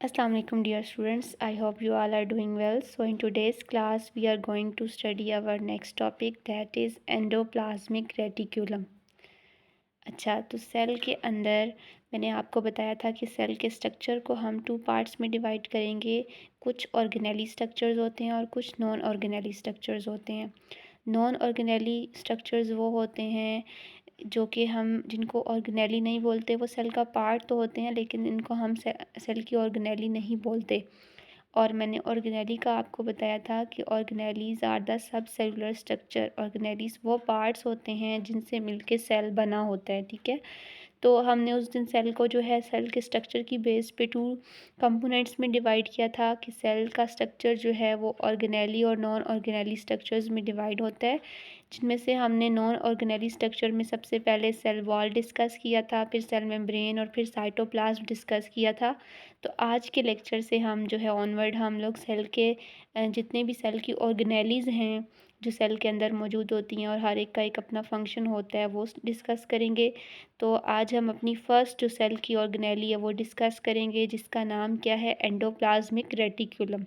Assalamu alaikum dear students. I hope you all are doing well. So in today's class we are going to study our next topic, that is endoplasmic reticulum. अच्छा, तो cell के अंदर मैंने आपको बताया था कि cell के स्ट्रक्चर को हम 2 पार्ट्स में डिवाइड करेंगे। कुछ ऑर्गेनेली स्ट्रक्चर्स होते हैं और कुछ नॉन ऑर्गेनेली स्ट्रक्चर्स होते हैं। नॉन ऑर्गेनेली स्ट्रक्चर्स वो होते हैं जो कि हम जिनको ऑर्गेनेली नहीं बोलते, वो सेल का पार्ट तो होते हैं लेकिन इनको हम सेल की ऑर्गेनेली नहीं बोलते। और मैंने ऑर्गेनेली का आपको बताया था कि organelles are the subcellular structure. Organelles वो पार्ट्स होते हैं जिनसे मिलके सेल बना होता है, ठीक है। तो हमने उस दिन सेल को जो है सेल के स्ट्रक्चर की बेस पे 2 कंपोनेंट्स में डिवाइड किया था कि सेल का स्ट्रक्चर जो है वो ऑर्गेनेली और नॉन ऑर्गेनेली स्ट्रक्चर्स में डिवाइड होता है, जिनमें से हमने नॉन ऑर्गेनेली स्ट्रक्चर में सबसे पहले सेल वॉल डिस्कस किया था, फिर सेल मेम्ब्रेन और फिर साइटोप्लाज्म डिस्कस किया था। तो आज के लेक्चर से हम जो है ऑनवर्ड हम लोग सेल के जितने भी सेल की ऑर्गेनेलीज़ हैं जो सेल के अंदर मौजूद होती हैं और हर एक का एक अपना फंक्शन होता है, वो डिस्कस करेंगे। तो आज हम अपनी फ़र्स्ट जो सेल की ऑर्गेनेली है वो डिस्कस करेंगे, जिसका नाम क्या है, एंडोप्लाज्मिक रेटिकुलम।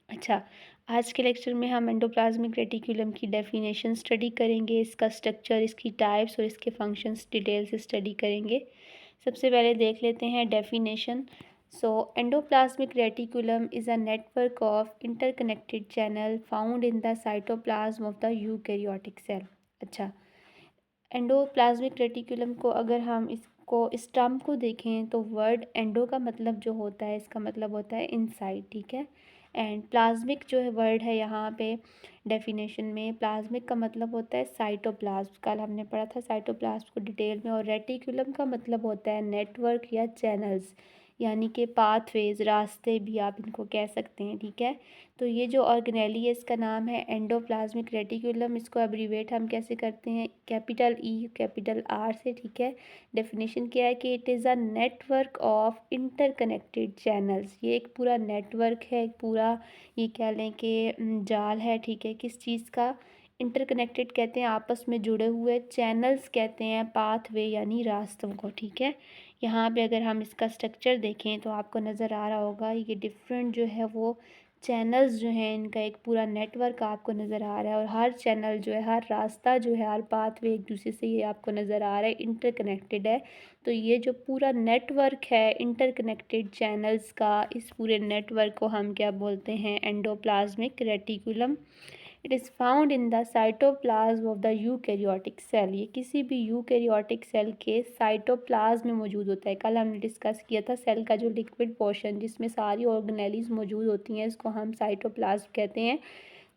अच्छा, आज के लेक्चर में हम एंडोप्लाज्मिक रेटिकुलम की डेफिनेशन स्टडी करेंगे, इसका स्ट्रक्चर, इसकी टाइप्स और इसके फंक्शंस डिटेल से स्टडी करेंगे। सबसे पहले देख लेते हैं definition. So endoplasmic reticulum is a network of interconnected channel found in the cytoplasm of the eukaryotic cell. अच्छा, एंडोप्लाज्मिक रेटिकुलम को अगर हम इस टर्म को देखें तो वर्ड एंडो का मतलब जो होता है, इसका मतलब होता है इनसाइड, ठीक है। एंड प्लाज्मिक जो है वर्ड है यहाँ पे डेफिनेशन में, प्लाज्मिक का मतलब होता है साइटोप्लाज्म। कल हमने पढ़ा था साइटोप्लाज्म को डिटेल में। और रेटिकुलम का मतलब होता है नेटवर्क या चैनल्स, यानी कि पाथवेज, रास्ते भी आप इनको कह सकते हैं, ठीक है। तो ये जो ऑर्गेनेली है इसका नाम है एंडोप्लाज्मिक रेटिकुलम। इसको एब्रीवेट हम कैसे करते हैं, कैपिटल ई कैपिटल आर से, ठीक है। डेफिनेशन क्या है कि it is a network of interconnected channels. ये एक पूरा नेटवर्क है, एक पूरा ये कह लें कि जाल है, ठीक है। किस चीज़ का, इंटरकनेक्टेड कहते हैं आपस में जुड़े हुए, चैनल्स कहते हैं पाथवे यानी रास्तों को, ठीक है। यहाँ पे अगर हम इसका स्ट्रक्चर देखें तो आपको नज़र आ रहा होगा ये डिफरेंट जो है वो चैनल्स जो हैं, इनका एक पूरा नेटवर्क आपको नज़र आ रहा है। और हर चैनल जो है, हर रास्ता जो है, हर पाथवे एक दूसरे से ये आपको नज़र आ रहा है इंटरकनेक्टेड है। तो ये जो पूरा नेटवर्क है इंटरकनेक्टेड चैनल्स का, इस पूरे नेटवर्क को हम क्या बोलते हैं, endoplasmic reticulum. It is found in the cytoplasm of the eukaryotic cell. ये किसी भी यूकैरियोटिक सेल के साइटोप्लाज्म में मौजूद होता है। कल हमने डिस्कस किया था सेल का जो लिक्विड पोर्शन जिसमें सारी ऑर्गेनेलीज मौजूद होती हैं, इसको हम साइटोप्लाज्म कहते हैं।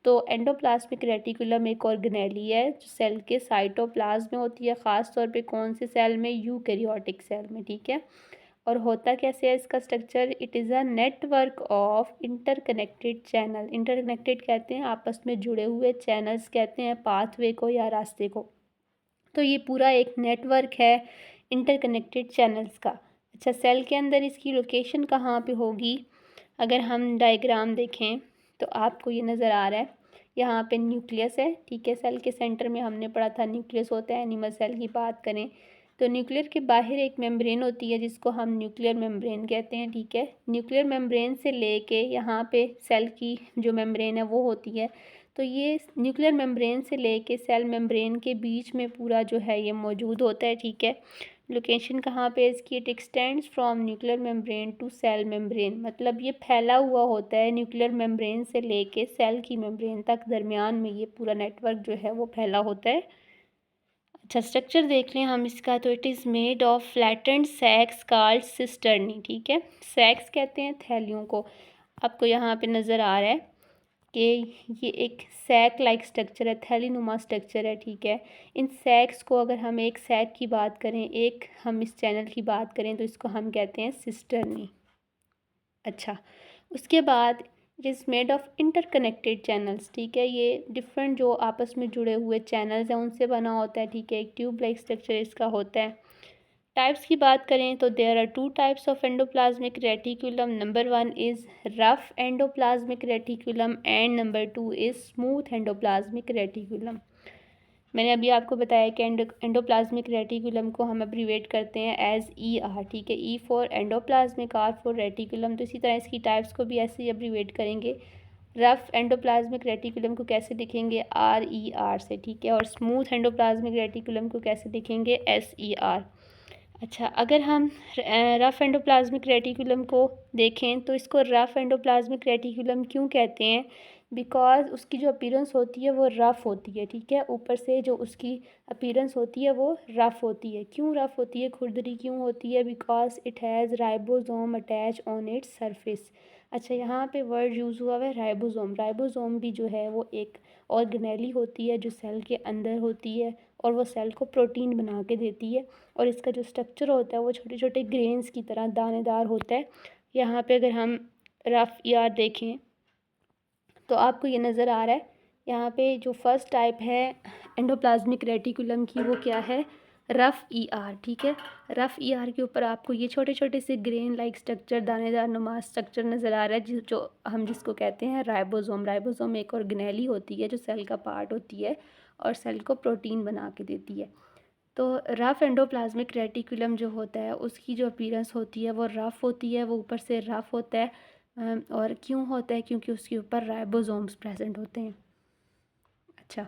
तो एंडोप्लाज्मिक रेटिकुलम एक ऑर्गेनेली है जो सेल के साइटोप्लाज्म में होती है, ख़ास तौर पे कौन से सेल में, यूकैरियोटिक सेल में, ठीक है। और होता कैसे है इसका structure, it is a network of interconnected channel. Interconnected कहते हैं आपस में जुड़े हुए, चैनल्स कहते हैं पाथवे को या रास्ते को। तो ये पूरा एक नेटवर्क है इंटरकनेक्टेड चैनल्स का। अच्छा, सेल के अंदर इसकी लोकेशन कहाँ पे होगी, अगर हम डायग्राम देखें तो आपको ये नज़र आ रहा है, यहाँ पे न्यूक्लियस है, ठीक है। सेल के सेंटर में हमने पढ़ा था न्यूक्लियस होता है। एनिमल सेल की बात करें तो न्यूक्लियर के बाहर एक मेम्ब्रेन होती है जिसको हम न्यूक्लियर मेम्ब्रेन कहते हैं, ठीक है। न्यूक्लियर मेम्ब्रेन से लेके यहाँ पे सेल की जो मेम्ब्रेन है वो होती है। तो ये न्यूक्लियर मेम्ब्रेन से लेके सेल मेम्ब्रेन के बीच में पूरा जो है ये मौजूद होता है, ठीक है। लोकेशन कहाँ पे इसकी, it extends from nuclear membrane to cell membrane. मतलब ये फैला हुआ होता है न्यूक्लियर मेम्ब्रेन से लेके सेल की मेम्ब्रेन तक, दरमियान में ये पूरा नेटवर्क जो है वो फैला होता है। अच्छा, स्ट्रक्चर देख लें हम इसका, तो it is made of flattened sacs called cisternae, ठीक है। सैक्स कहते हैं थैलियों को। आपको यहाँ पे नज़र आ रहा है कि ये एक सैक लाइक स्ट्रक्चर है, थैलीनुमा स्ट्रक्चर है, ठीक है। इन सैक्स को अगर हम एक सैक की बात करें, एक हम इस चैनल की बात करें तो इसको हम कहते हैं सिस्टर्नी। अच्छा, उसके बाद it is made of interconnected channels, ठीक है। ये डिफरेंट जो आपस में जुड़े हुए चैनल्स हैं उनसे बना होता है, ठीक है। एक ट्यूब लाइक स्ट्रक्चर इसका होता है। टाइप्स की बात करें तो there are 2 types of endoplasmic reticulum. Number 1 is rough endoplasmic reticulum and number 2 is smooth endoplasmic reticulum. मैंने अभी आपको बताया कि एंडोप्लाज्मिक रेटिकुलम को हम अब्रीवेट करते हैं एज ER, ठीक है, E for endoplasmic, R for reticulum. तो इसी तरह इसकी टाइप्स को भी ऐसे ही अब्रीवेट करेंगे। रफ एंडोप्लाज्मिक रेटिकुलम को कैसे लिखेंगे? RER से, ठीक है। और स्मूथ एंडोप्लाज्मिक रेटिकुलम को कैसे लिखेंगे? SER। अच्छा, अगर हम रफ एंडोप्लाज्मिक रेटिकुलम को देखें तो इसको रफ एंडोप्लाज्मिक रेटिकुलम क्यों कहते हैं? बिकॉज उसकी जो अपीयरेंस होती है वो रफ़ होती है, ठीक है। ऊपर से जो उसकी अपीयरेंस होती है वो रफ़ होती है। क्यों रफ़ होती है, खुरदरी क्यों होती है? Because it has ribosome attach on its surface. अच्छा, यहाँ पे वर्ड यूज़ हुआ है राइबोसोम। राइबोसोम भी जो है वो एक ऑर्गेनेली होती है जो सेल के अंदर होती है, और वो सेल को प्रोटीन बना के देती है। और इसका जो स्ट्रक्चर होता है वो छोटे छोटे ग्रेन्स की तरह दानेदार होता है। यहाँ पे अगर हम रफ़ ER देखें तो आपको ये नज़र आ रहा है। यहाँ पे जो फर्स्ट टाइप है एंडोप्लाज्मिक रेटिकुलम की वो क्या है? रफ़ ER, ठीक है। रफ़ ER के ऊपर आपको ये छोटे छोटे से ग्रेन लाइक स्ट्रक्चर, दानेदार नुमा स्ट्रक्चर नज़र आ रहा है, जो हम जिसको कहते हैं राइबोसोम। राइबोसोम एक ऑर्गेनेली होती है जो सेल का पार्ट होती है और सेल को प्रोटीन बना के देती है। तो रफ़ एंडोप्लाज्मिक रेटिकुलम जो होता है उसकी जो अपीयरेंस होती है वो रफ़ होती है, वो ऊपर से रफ़ होता है। और क्यों होता है? क्योंकि उसके ऊपर राइबोसोम्स प्रेजेंट होते हैं। अच्छा,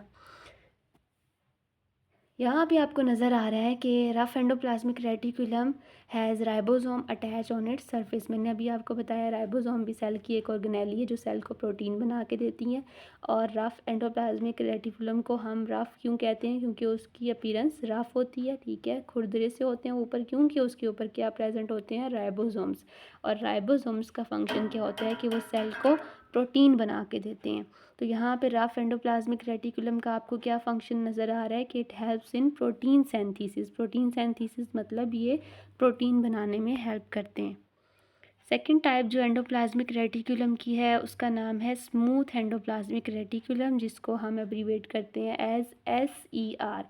यहाँ भी आपको नज़र आ रहा है कि rough endoplasmic reticulum has ribosome attach on its surface. मैंने अभी आपको बताया राइबोसोम भी सेल की एक ऑर्गेनेली है जो सेल को प्रोटीन बना के देती हैं। और रफ़ एंडोप्लाज्मिक रेटिकुलम को हम रफ़ क्यों कहते हैं? क्योंकि उसकी अपीयरेंस रफ़ होती है, ठीक है, खुरदरे से होते हैं ऊपर। क्योंकि उसके ऊपर क्या प्रेजेंट होते हैं? राइबोसोम्स। और राइबोसोम्स का फंक्शन क्या होता है कि वो सेल को प्रोटीन बना के देते हैं। तो यहाँ पे रफ़ एंडोप्लाज्मिक रेटिकुलम का आपको क्या फंक्शन नज़र आ रहा है कि it helps in protein synthesis. Protein synthesis मतलब ये प्रोटीन बनाने में हेल्प करते हैं। सेकेंड टाइप जो एंडोप्लाज्मिक रेटिकुलम की है उसका नाम है स्मूथ एंडोप्लाज्मिक रेटिकुलम, जिसको हम एब्रीवेट करते हैं एज SER।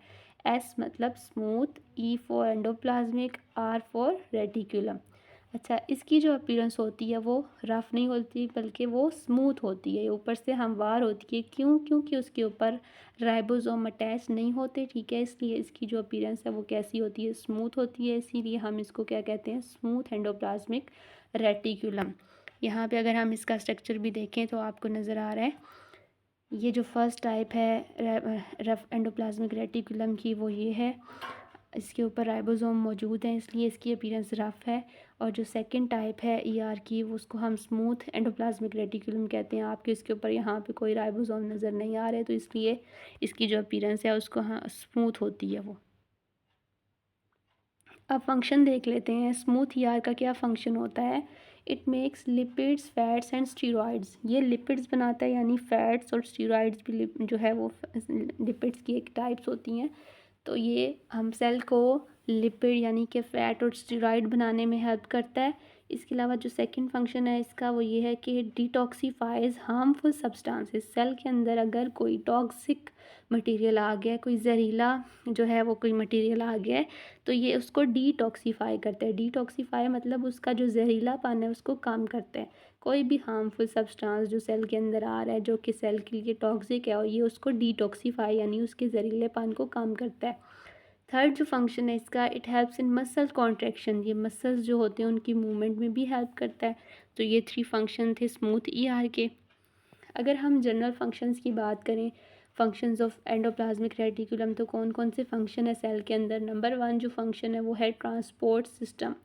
S मतलब smooth, E for endoplasmic, R for reticulum. अच्छा, इसकी जो अपीयरेंस होती है वो रफ़ नहीं होती बल्कि वो स्मूथ होती है, ऊपर से हमवार होती है। क्यों? क्योंकि उसके ऊपर राइबोसोम अटैच नहीं होते, ठीक है, इसलिए इसकी जो अपीयरेंस है वो कैसी होती है? स्मूथ होती है। इसीलिए हम इसको क्या कहते हैं? Smooth endoplasmic reticulum. यहाँ पे अगर हम इसका स्ट्रक्चर भी देखें तो आपको नज़र आ रहा है, ये जो फर्स्ट टाइप है रफ एंडोप्लाज्मिक रेटिकुलम की वो ये है, इसके ऊपर राइबोसोम मौजूद हैं इसलिए इसकी अपीयरेंस रफ़ है। और जो सेकंड टाइप है ER की उसको हम स्मूथ एंडोप्लाज्मिक रेटिकुलम कहते हैं। आपके इसके ऊपर यहाँ पे कोई राइबोसोम नज़र नहीं आ रहे, तो इसलिए इसकी जो अपीयरेंस है उसको हाँ स्मूथ होती है वो। अब फंक्शन देख लेते हैं। स्मूथ ER का क्या फंक्शन होता है? It makes lipids, fats and steroids. ये लिपिड्स बनाता है, यानी फैट्स और स्टीरॉइड्स भी जो है वो लिपिड्स की एक टाइप्स होती हैं। तो ये हम सेल को लिपिड यानी कि फ़ैट और स्टीरॉइड बनाने में हेल्प करता है। इसके अलावा जो सेकंड फंक्शन है इसका वो ये है कि डिटॉक्सिफाइज हार्मफुल सब्सटेंसेस। सेल के अंदर अगर कोई टॉक्सिक मटेरियल आ गया, कोई जहरीला जो है वो कोई मटेरियल आ गया है, तो ये उसको डिटॉक्सिफाई करता है। डिटॉक्सिफाई मतलब उसका जो जहरीलापन है उसको कम करता है। कोई भी हार्मफुल सब्सटेंस जो सेल के अंदर आ रहा है जो कि सेल के लिए टॉक्सिक है, और ये उसको डिटॉक्सिफाई यानी उसके जहरीलेपन को कम करता है। थर्ड जो फंक्शन है इसका, it helps in muscle contraction. ये मसल्स जो होते हैं उनकी मूवमेंट में भी हेल्प करता है। तो ये 3 फंक्शन थे स्मूथ ER के। अगर हम जनरल फंक्शंस की बात करें, फंक्शंस ऑफ एंडोप्लाज्मिक रेटिकुलम, तो कौन कौन से फंक्शन है सेल के अंदर? नंबर 1 जो फंक्शन है वो है ट्रांसपोर्ट सिस्टम।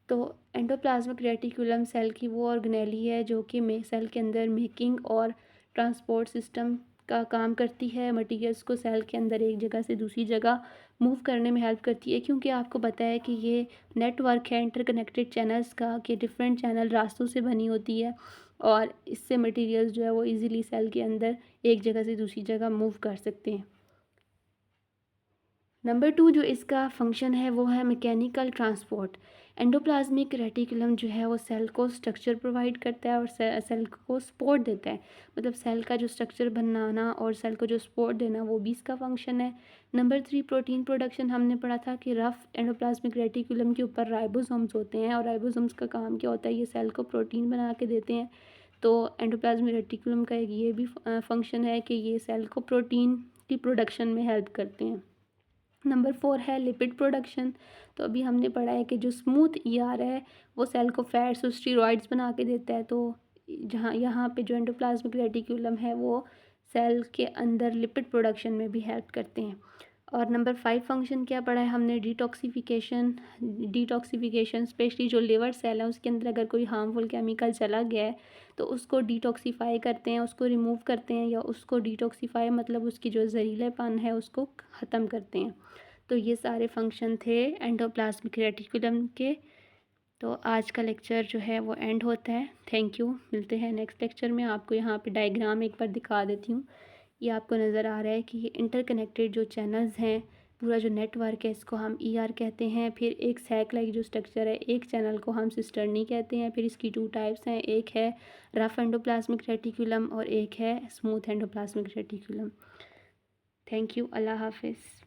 तो एंडोप्लाज्मिक रेटिकुलम सेल की वो ऑर्गेनेली है जो कि सेल के अंदर मेकिंग और ट्रांसपोर्ट सिस्टम का काम करती है। मटीरियल्स को सेल के अंदर एक जगह से दूसरी जगह मूव करने में हेल्प करती है, क्योंकि आपको पता है कि ये नेटवर्क है इंटरकनेक्टेड चैनल्स का, कि डिफरेंट चैनल रास्तों से बनी होती है, और इससे मटीरियल्स जो है वो इजीली सेल के अंदर एक जगह से दूसरी जगह मूव कर सकते हैं। नंबर 2 जो इसका फंक्शन है वो है मैकेनिकल ट्रांसपोर्ट। एंडोप्लाज्मिक रेटिकुलम जो है वो सेल को स्ट्रक्चर प्रोवाइड करता है और सेल को सपोर्ट देता है। मतलब सेल का जो स्ट्रक्चर बनाना और सेल को जो सपोर्ट देना वो भी इसका फंक्शन है। Number 3 protein production. हमने पढ़ा था कि रफ एंडोप्लाज्मिक रेटिकुलम के ऊपर राइबोसोम्स होते हैं, और राइबोसोम्स का काम क्या होता है? ये सेल को प्रोटीन बना के देते हैं। तो एंडोप्लाज्मिक रेटिकुलम का एक ये भी फंक्शन है कि ये सेल को प्रोटीन की प्रोडक्शन में हेल्प करते हैं। नंबर 4 है लिपिड प्रोडक्शन। तो अभी हमने पढ़ा है कि जो स्मूथ ईआर है वो सेल को फैट्स और स्टीरॉइड्स बना के देता है। तो जहाँ यहाँ पे जो एंडोप्लाज्मिक रेटिकुलम है वो सेल के अंदर लिपिड प्रोडक्शन में भी हेल्प करते हैं। और नंबर 5 फंक्शन क्या पढ़ा है हमने, डिटॉक्सिफिकेशन स्पेशली जो लिवर सेल है उसके अंदर अगर कोई हार्मफुल केमिकल चला गया है तो उसको डिटॉक्सीफाई करते हैं, उसको रिमूव करते हैं, या उसको डिटॉक्सीफाई मतलब उसकी जो जहरीलेपन है उसको ख़त्म करते हैं। तो ये सारे फंक्शन थे एंडोप्लाज्मिक रेटिकुलम के। तो आज का लेक्चर जो है वो एंड होता है। थैंक यू, मिलते हैं नेक्स्ट लेक्चर में। आपको यहाँ पे डायग्राम एक बार दिखा देती हूँ। ये आपको नज़र आ रहा है कि ये इंटरकनेक्टेड जो चैनल्स हैं, पूरा जो नेटवर्क है इसको हम ईआर कहते हैं। फिर एक सैक लाइक जो स्ट्रक्चर है, एक चैनल को हम सिस्टर्नी कहते हैं। फिर इसकी 2 टाइप्स हैं, एक है रफ एंडोप्लाज्मिक रेटिकुलम और एक है smooth endoplasmic reticulum. Thank you, अल्लाह हाफिज़।